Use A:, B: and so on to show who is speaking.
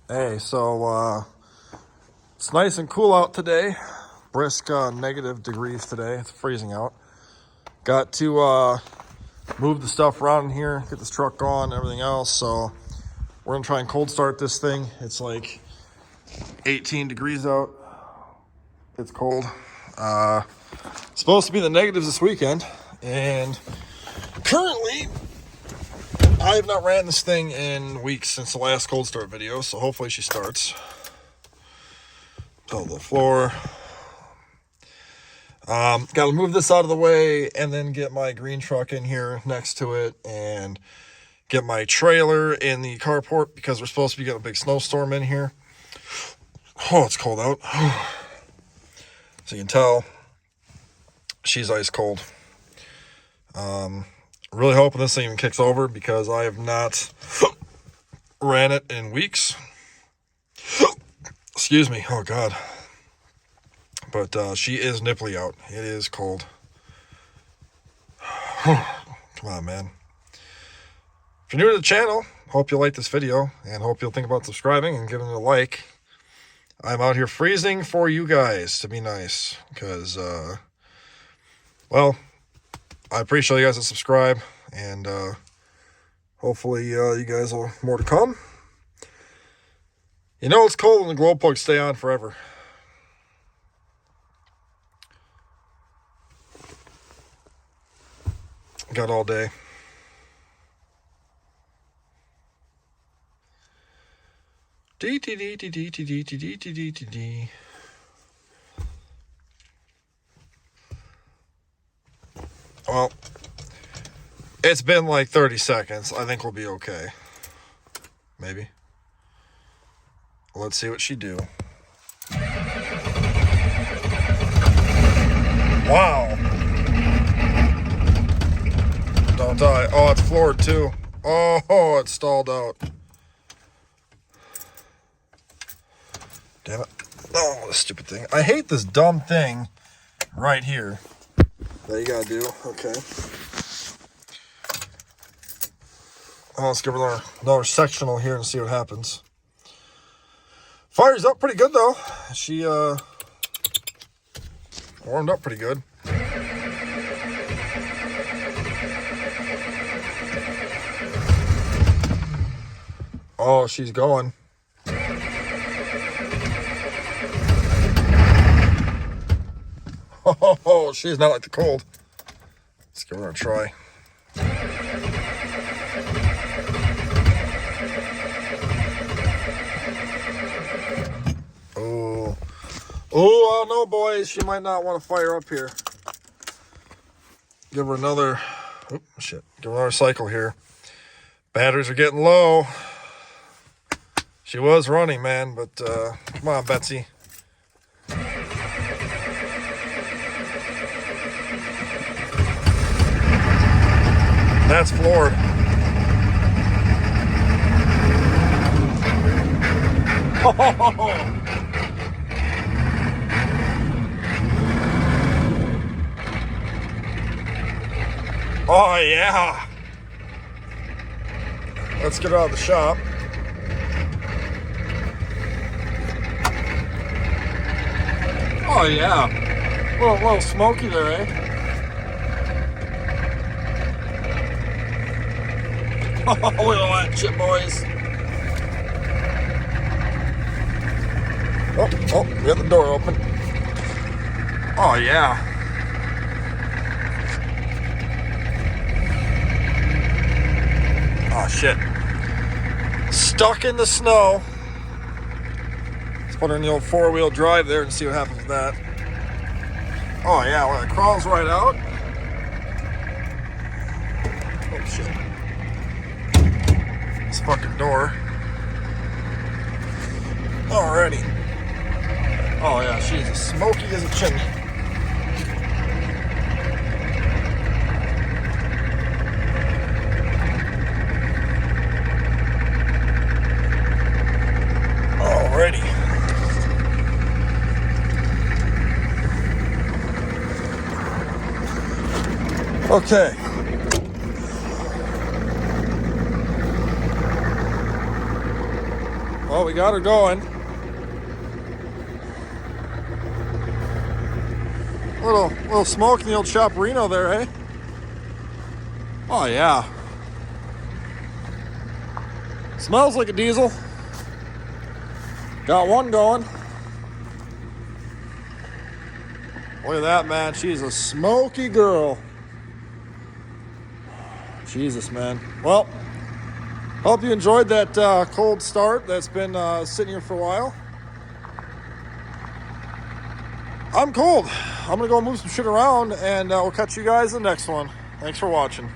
A: Hey, so it's nice and cool out today. Brisk negative degrees today. It's freezing out. Got to move the stuff around in here, get this truck going, everything else. So we're gonna try and cold start this thing. It's like 18 degrees out. It's cold. It's supposed to be the negatives this weekend, and currently I have not ran this thing in weeks since the last cold start video. So hopefully she starts. Till the floor. Got to move this out of the way and then get my green truck in here next to it and get my trailer in the carport because we're supposed to be getting a big snowstorm in here. Oh, it's cold out. So you can tell she's ice cold. Really hoping this thing even kicks over because I have not ran it in weeks. Excuse me. Oh, God. But she is nipply out. It is cold. Come on, man. If you're new to the channel, hope you like this video and hope you'll think about subscribing and giving it a like. I'm out here freezing for you guys to be nice because, well, I appreciate you guys that subscribe and hopefully you guys will more to come. You know it's cold and the glow plugs stay on forever. Got all day. Well, it's been like 30 seconds. I think we'll be okay. Maybe. Let's see what she do. Wow. Don't die. Oh, it's floored too. Oh, it's stalled out. Damn it. Oh, this stupid thing. I hate this dumb thing right here that you gotta do. Okay. Oh, let's give her another sectional here and see what happens. Fires up pretty good though. She warmed up pretty good. Oh, she's going. Oh, she's not like the cold. Let's give her a try. Oh, I don't know, boys. She might not want to fire up here. Give her another. Oh, shit. Give her another cycle here. Batteries are getting low. She was running, man, but come on, Betsy. That's floored. Oh, yeah. Let's get her out of the shop. Oh, yeah. A little smoky there, eh? Oh, look at all that shit, boys. Oh, we got the door open. Oh, yeah. Oh, shit. Stuck in the snow. Let's put her in the old four-wheel drive there and see what happens with that. Oh, yeah, well, it crawls right out. Oh, shit. This fucking door. Alrighty. Oh, yeah, she's as smoky as a chimney. Alrighty. Okay. Well, we got her going. Little smoke in the old Chaparino there, eh? Oh yeah. Smells like a diesel. Got one going. Look at that, man. She's a smoky girl. Jesus, man. Well, hope you enjoyed that cold start that's been sitting here for a while. I'm cold. I'm going to go move some shit around, and we'll catch you guys in the next one. Thanks for watching.